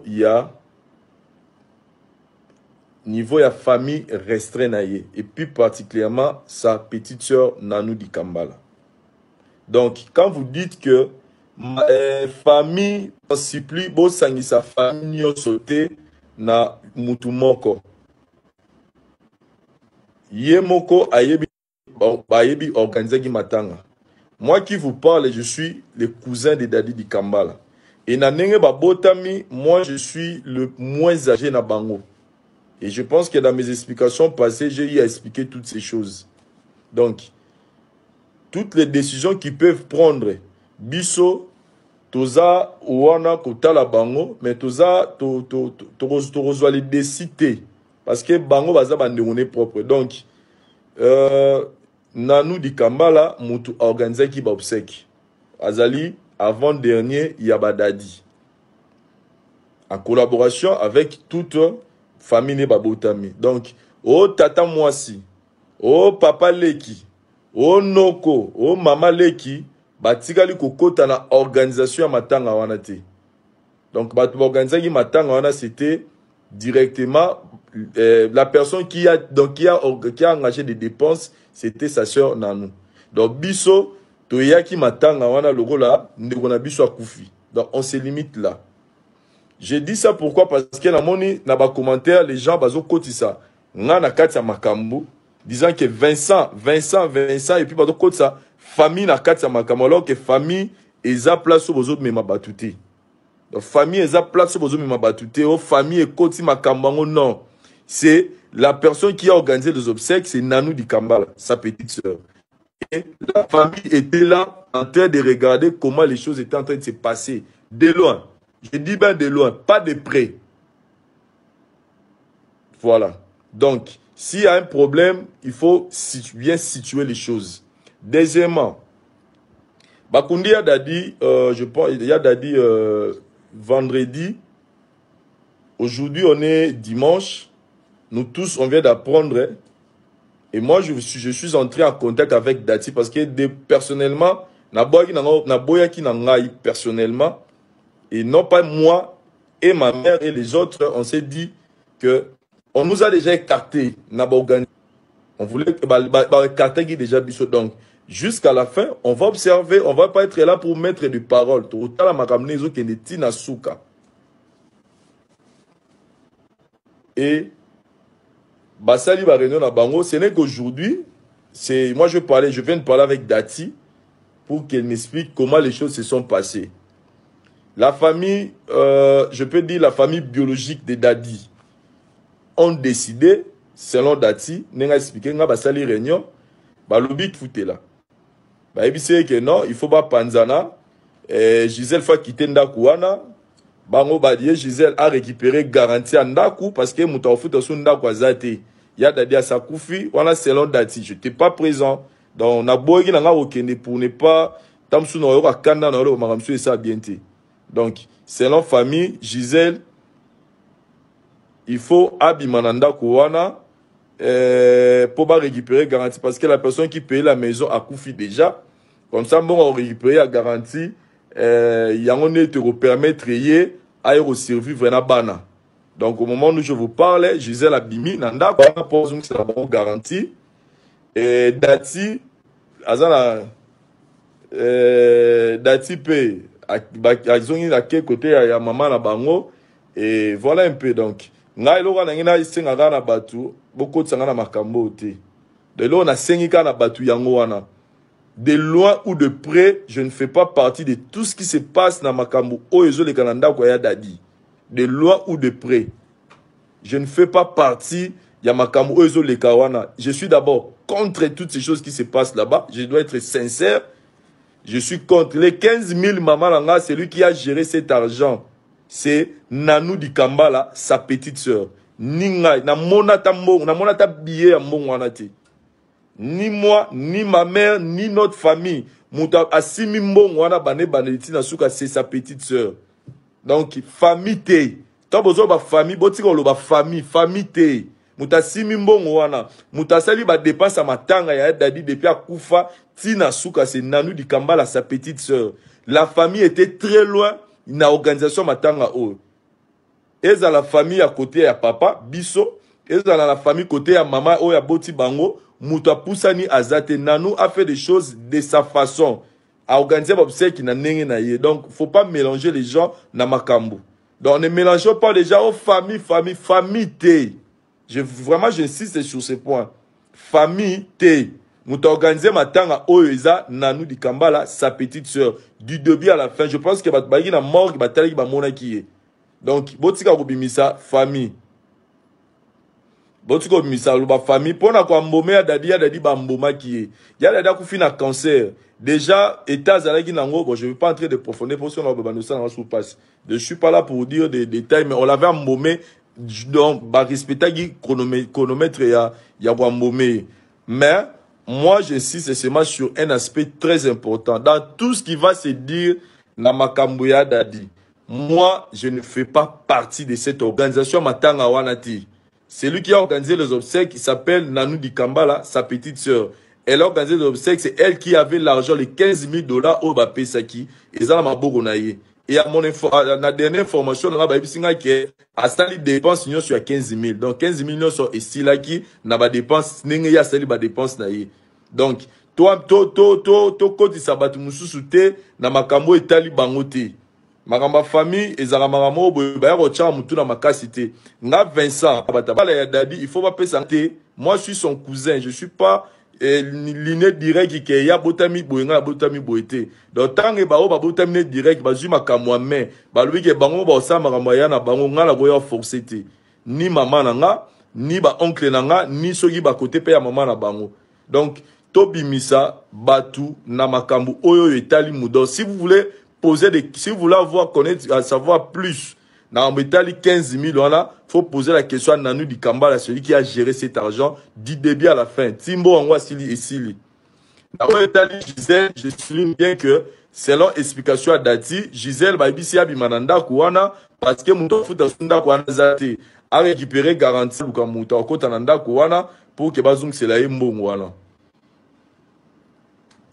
il y a niveau ya famille restreint naïe et plus particulièrement sa petite sœur Nanou di Kambala. Donc quand vous dites que ma famille supplie bo sangi sa famille sauté na mutu moko ye moko ayebi ayebi organiser ki matanga. Moi qui vous parle, je suis le cousin de Dadi di Kambala. Et na nenge ba botami, moi je suis le moins âgé na bango. Et je pense que dans mes explications passées, j'ai eu à expliquer toutes ces choses. Donc, toutes les décisions qu'ils peuvent prendre, biso, toza, ouana, kotala bango, mais toza, to les décider. Parce que bango baza bandemone propre. Donc, Nanou di Kambala, mutu organisé qui ba obsèque. Azali, avant dernier, Yabadadi. En collaboration avec toute famille ne babotami. Donc, oh tata mwasi, oh papa leki, oh noko, oh mama leki, batikali kokota na organisation ya matanga wana te. Donc, l'organisation matanga wana c'était directement la personne qui a engagé des dépenses, c'était sa sœur Nanou. Donc, biso toyaki matanga wana logo la ndekona biso akufi. Donc, on se limite là. J'ai dit ça pourquoi? Parce que dans mon commentaire, les gens bazo koti ça. Nga na kati ya makambo disant que Vincent et puis bazo koti ça famille na kati ya makambo alors que famille eza place au bozo mema batute. Donc famille eza place au bozo mema batute, oh famille et koti makambo non. C'est la personne qui a organisé les obsèques, c'est Nanou di Kambala, sa petite sœur. Et la famille était là en train de regarder comment les choses étaient en train de se passer de loin. Je dis bien de loin, pas de près. Voilà. Donc, s'il y a un problème, il faut bien situer les choses. Deuxièmement, Bakundi a dit, je pense, il y a dit vendredi. Aujourd'hui, on est dimanche. Nous tous, on vient d'apprendre. Et moi, je suis entré en contact avec Dati parce que personnellement, personnellement, et non pas moi et ma mère et les autres, on s'est dit que on nous a déjà écartés. On voulait écarter qui déjà biso. Donc, jusqu'à la fin, on va observer, on va pas être là pour mettre des paroles. Et Basali Bareno na Bango, ce n'est qu'aujourd'hui, moi je viens de parler avec Dati pour qu'elle m'explique comment les choses se sont passées. La famille, je peux dire la famille biologique de Dadi, ont décidé, selon Dati, n'a expliqué, n'a pas sali réunion, bah l'obi fouté là. Bah il dit que non, il faut pas Panzana, Gisèle faut quitter Ndakouana, bango bah Gisèle a récupéré garantie à Ndakou parce que mouta fout sur Ndakou azate. Il y a Dadi à sa koufi, voilà selon Dati, je n'étais pas présent. Donc on a beau qu'il n'a okende pour ne pas, tamsou no yora kanda no yora maramsu et ça bien té. Donc, selon famille, Gisèle, il faut Abimananda Kouana pour récupérer garantie. Parce que la personne qui paye la maison a Koufi déjà. Comme ça, bon, on récupère la garantie. Il y a un te permettre à survivre na bana. Donc, au moment où je vous parle, Gisèle Abimi, Nanda Kouana pose c'est la bonne garantie. Et Dati, Dati paye. Ils ont côté ya maman na bango et voilà un peu donc ngai loka na ngina isenga na batu beaucoup tsanga na makambo te de lo na sengika na batu yango wana de loin ou de près je ne fais pas partie de tout ce qui se passe na makambo oyezo le kananda ko ya Dadi de loin ou de près je ne fais pas partie ya makambo oyezo le kawana je suis d'abord contre toutes ces choses qui se passent là-bas je dois être sincère. Je suis contre les 15 000 mamans. Celui qui a géré cet argent, c'est Nanou di Kambala, sa petite sœur. Ninga, na monata billet à monwanate. Ni moi, ni ma mère, ni notre famille. Mouta asimi mbongwana bane baneliti na souka, c'est sa petite sœur. Donc, famille te. Tant besoin ba famille, botiko lo ba famille te. Muta simi mbongo wana. Muta sali ba dépense à matanga ya Dadi depuis à Koufa. Tina Souka, c'est Nanou di Kambala, sa petite sœur. La famille était très loin. Une organisation matanga o. eza la famille à côté ya papa biso, eza la famille côté ya maman o ya boti bango, muto apusani azate. Nanou a fait des choses de sa façon, a organisé obsèque na ndenge na ye. Donc faut pas mélanger les gens na makambo. Donc ne mélangeons pas les gens aux famille T. Vraiment j'insiste sur ce point. Famille T. Muto organisé matanga oyoza Nanou di Kambala, sa petite sœur, du début à la fin. Je pense que batbagi na mort batali ba mona ki ye. Donc botika kobimisa famille. Botika kobimisa ba famille pona ko mbome ya dadi ba mboma ki ye. Ya dada ku fina cancer. Déjà état zalaki nango, bon je vais pas entrer de profondeur pour son ba nous ça na sous passe. Je suis pas là pour dire des détails mais on l'avait mbomé donc ba respectagi chronomètre ya mbomé. Mais moi, j'insiste seulement sur un aspect très important. Dans tout ce qui va se dire na makambuya dadi, moi, je ne fais pas partie de cette organisation Matanga Wanati. Celui qui a organisé les obsèques, qui s'appelle Nanou di Kambala, sa petite sœur. Elle a organisé les obsèques, c'est elle qui avait l'argent, les 15 000 $ au Bapesaki. Et ça, m'a beaucoup naïe. Et à la dernière information, on a à sali dépense sur 15 000. Donc 15 000 sur ici là qui n'a pas dépense, n'est ya sali ba dépense naïe. Donc toi côté sabatu mususu te na makambo etali bangote. Makamba famille ezala makamo ba ya rocha mutu na makasi te. Nga Vincent batabala ya dadi, il faut pas pesanter. Moi je suis son cousin, je suis pas liné direct qui ya botami boyenga botami boyete. Donc tant que ba botami direct ba zuma kamwa mais ba lui ke bango ba sa makamba ya na bango nga la boya forcer te. Ni maman nanga, ni ba oncle nanga, ni soki ba côté pe ya maman na bango. Donc tobimisa batu na makambu oyo etali mudo. Si vous voulez poser des, si vous voulez avoir connaître, savoir plus, dans Metali 15 000 $, faut poser la question à Nanou di Kambala, celui qui a géré cet argent du début à la fin. Timbo Angwa Sili et Sili. Dans Metali Gisèle, je souligne bien que, selon explication à Dati, Gisèle va ibisi abimananda kouana, parce que mouton fout sunda kouana zate, a récupéré garantie pour mouton kotananda kouana, pour que bazung se la mbongwana.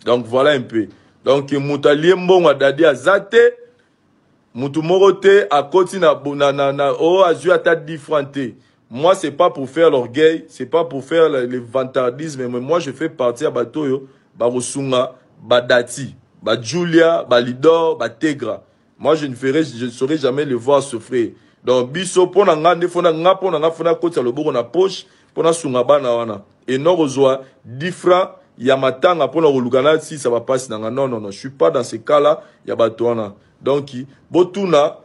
Donc voilà un peu. Donc moutalier mbongwa dadi azate, Moutou Morote à côté na oh azu ata différenté. Moi c'est pas pour faire l'orgueil, c'est pas pour faire le vantardisme, mais moi je fais partie à Batoyo, Barosunga, Badati, Julia, Lidor, Tegra. Moi je ne saurais jamais le voir souffrir. Donc biso pona ngande fona ngapo na ngafona côté le boko na poche pona sunga bana wana. Et non rezoa diffra yamatanga pona rolugana si ça va passer dans non, je suis pas dans ce cas-là, ya batona. Donc, Botuna,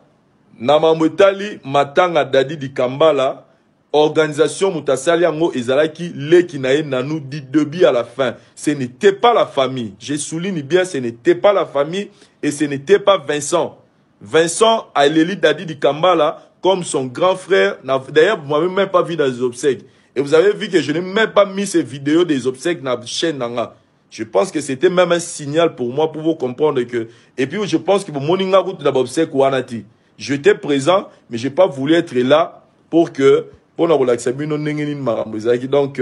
Namamwetali, Matanga Dadi di Kambala, organisation Moutasali Ango Ezalaki, Lekinae Nanou dit début à la fin. Ce n'était pas la famille. Je souligne bien, ce n'était pas la famille et ce n'était pas Vincent. Vincent a l'élite Dadi di Kambala comme son grand frère. D'ailleurs, vous m'avez même pas vu dans les obsèques. Et vous avez vu que je n'ai même pas mis ces vidéos des obsèques dans la chaîne Nanga. Je pense que c'était même un signal pour moi, pour vous comprendre que... Et puis, je pense que pour Moninga Wanati, j'étais présent, mais je n'ai pas voulu être là pour que... Pour nous relaxer. Donc,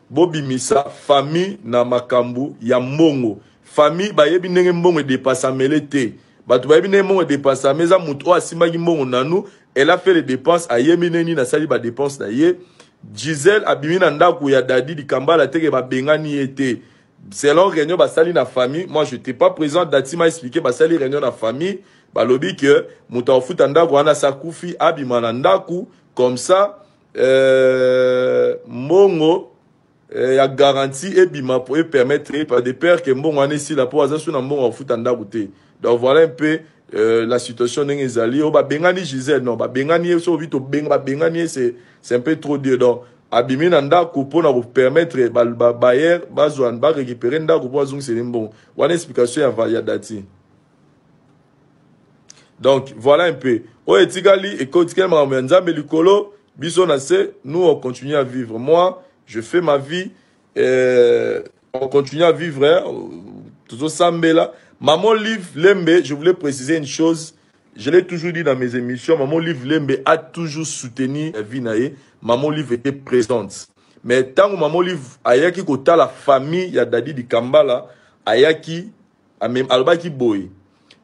Bobi Missa, famille na makambu, ya mbongo. Famille, ba yebi nenge mbongo dépasse à melete. Ba tu ba yebi nenge mbongo dépasse à meza muto asimagi mbongo nanou. Elle a fait les dépenses à yemi neni na sali ba dépenses na ye. Gisèle abimi na ndaku ya dadi di Kambala teke ba bengani ete. Selon réunion ba sali na famille, moi je n'étais pas présent, Dati m'a expliqué ba sali réunion na famille, ba lobi que muta ofuta ndaku wana sakufi abima na ndaku comme ça mongo ya garantie et bima pour permettre par des pères que mbongo wana ici la pour azasu na mbongo ofuta ndaku te. Donc voilà un peu la situation n'est ezali o ba bengani Gisèle non ba bengani so vite benga ba bengani c'est un peu trop dur donc abimi na ndako pour nous permettre ba bayer bazwan ba récupérer ndako pour azung c'est bon wana explication ya Dati. Donc voilà un peu o etigali et kotikela ma nzambe likolo biso na se nous on continue à vivre. Moi je fais ma vie on continue à vivre hein, toujours sambela. Maman Liv Lembe, je voulais préciser une chose. Je l'ai toujours dit dans mes émissions. Maman Liv Lembe a toujours soutenu Vinae. Maman Liv était présente. Mais tant que Maman Liv ayaki kota la famille ya Dadi di Kambala ayaki même albaki boy.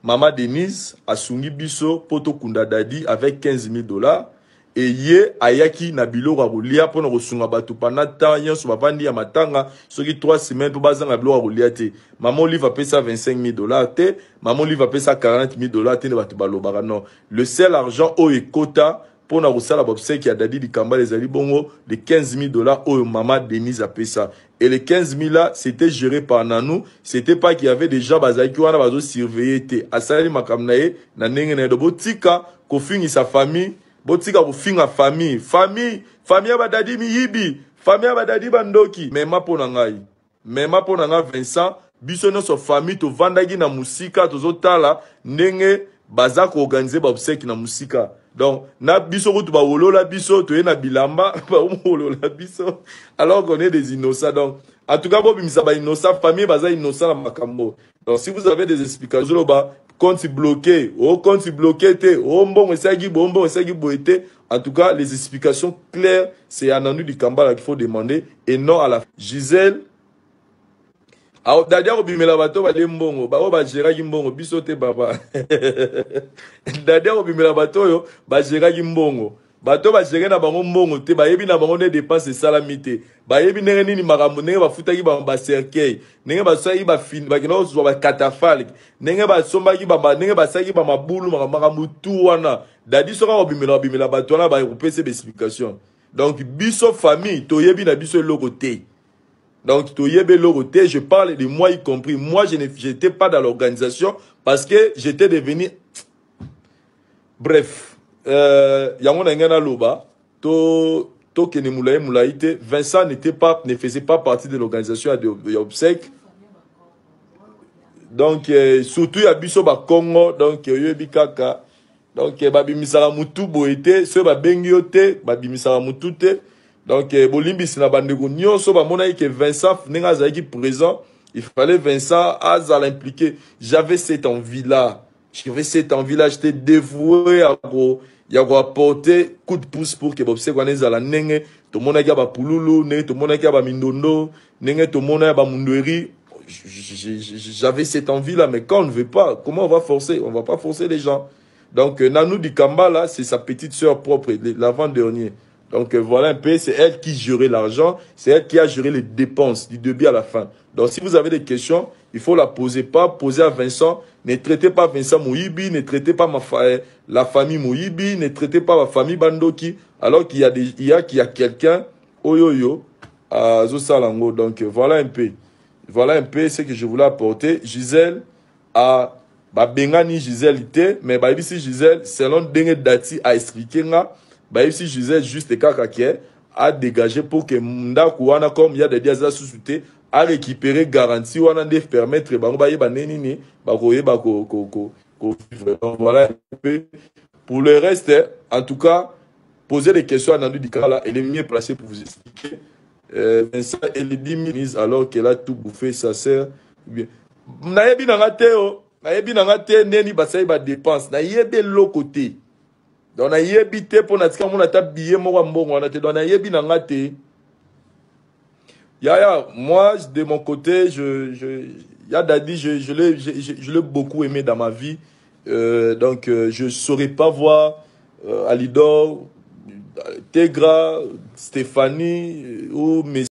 Maman Denise a sungi biso poto kunda dadi avec 15 000 $. Et ye ayaki na biloko akolia pona kosunga bato pendant temps nyonso bavandi ya matanga soki 3 semaines po bazanga biloko akolia te. Maman Olive apesa 25 000 $ te, Maman Olive apesa 40 000 $ te ne bato balobaka non. Le seul argent o ekota pona kosala bobseki ya dadi likamba les ali bongo les 15 000 $ o Maman Denise apesa. Et les 15 000 là, c'était géré par Nanou. C'était pas qu'il y avait des gens qui ont surveillé. Asali makamnae, na nenge na dobo tika, ko fingi sa famille, botika ko finga famille. Famille abadadi miyibi, famille abadadi bandoki. Mema pona ngai. Mema pona nga Vincent, biso no so famille to vandagi na musika, to zotala, nenge baza ko organiser ba obsèque na musika. Donc, na biso ko ba wolola biso, to na bilamba, ba wolola biso, alors qu'on est des innocents. Donc, en tout cas, bobi misaba innocent, famille baza innocent na makambo. Donc, si vous avez des explications, ba compte bloqué, compte bloqué, mbongo esagi boete. En tout cas, les explications claires, c'est à Nanou du Kambala qu'il faut demander et non à la Gisèle. Dadia obimela bato ba lembongo ba ba gera kimbongo biso te baba. Dadia obimela bato yo ba gera kimbongo bato ba gera na bango mbongo te ba yebi na bango ne dépense salamité ba yebi nenge nini makambo nenge ba futaki ba cercueil nenge ba sai ba fin ba kino zo ba catafalque nenge ba somba ki ba nenge ba saki ba mabulu makambo tu wana dadi soka obimela bato na ba repese explication. Donc biso famille to yebi na biso loko te. Donc, je parle de moi y compris. Moi, je n'étais pas dans l'organisation parce que j'étais devenu... Bref, Vincent ne faisait pas partie de l'organisation de obsèques. Donc, surtout, il y a Bisso Congo, donc, il y a Bikaka. Donc, Babimisara Moutou Boete, ceux Babengiote, Babimisara Moutoute. Donc, Bolimbi, c'est la bande de Gounion, sauf que Vincent n'est présent. Il fallait Vincent à l'impliquer. J'avais cette envie-là. J'étais dévoué à apporter coup de pouce pour que Bobsé Gwanez à la nenge, tout le monde a ba Pouloulou, tout le monde a ba Mindono, tout le monde a ba Mundoueri. J'avais cette envie-là, mais quand on ne veut pas, comment on va forcer? On va pas forcer les gens. Donc, Nanou Dikamba, là, c'est sa petite sœur propre, l'avant-dernier. Donc voilà un peu, c'est elle qui gérait l'argent, c'est elle qui a géré les dépenses du début à la fin. Donc si vous avez des questions, il faut la poser, pas poser à Vincent. Ne traitez pas Vincent Mouyibi, ne traitez pas la famille Mouyibi, ne traitez pas ma famille Bandoki, alors qu'il y a quelqu'un, oyoyo, à Zosalango. Donc voilà un peu ce que je voulais apporter. Gisèle a Bengani Gisèle était, mais ici Gisèle, selon Dengue Dati a expliqué nga. Bah ici Gisèle juste kaka a dégagé pour que Mndaku wana comme il y a des diazas sous-soutés a récupéré garantie wana de permettre ba yeba nenini ba koyeba ko voilà un peu. Pour le reste, en tout cas, poser des questions à Nanou Dikala, elle est mieux placée pour vous expliquer. Vincent, elle est 10 minutes alors qu'elle a tout bouffé, ça sert bien. Nayebi nangate neni basai ba dépense, nayebi l'autre côté. Donc, on a yébité pour natika mon attaque billet, moi, on a été dans la yébi nangate. Moi, de mon côté, Dadi, je l'ai beaucoup aimé dans ma vie. Donc, je ne saurais pas voir Alidor, Tegra, Stéphanie ou mes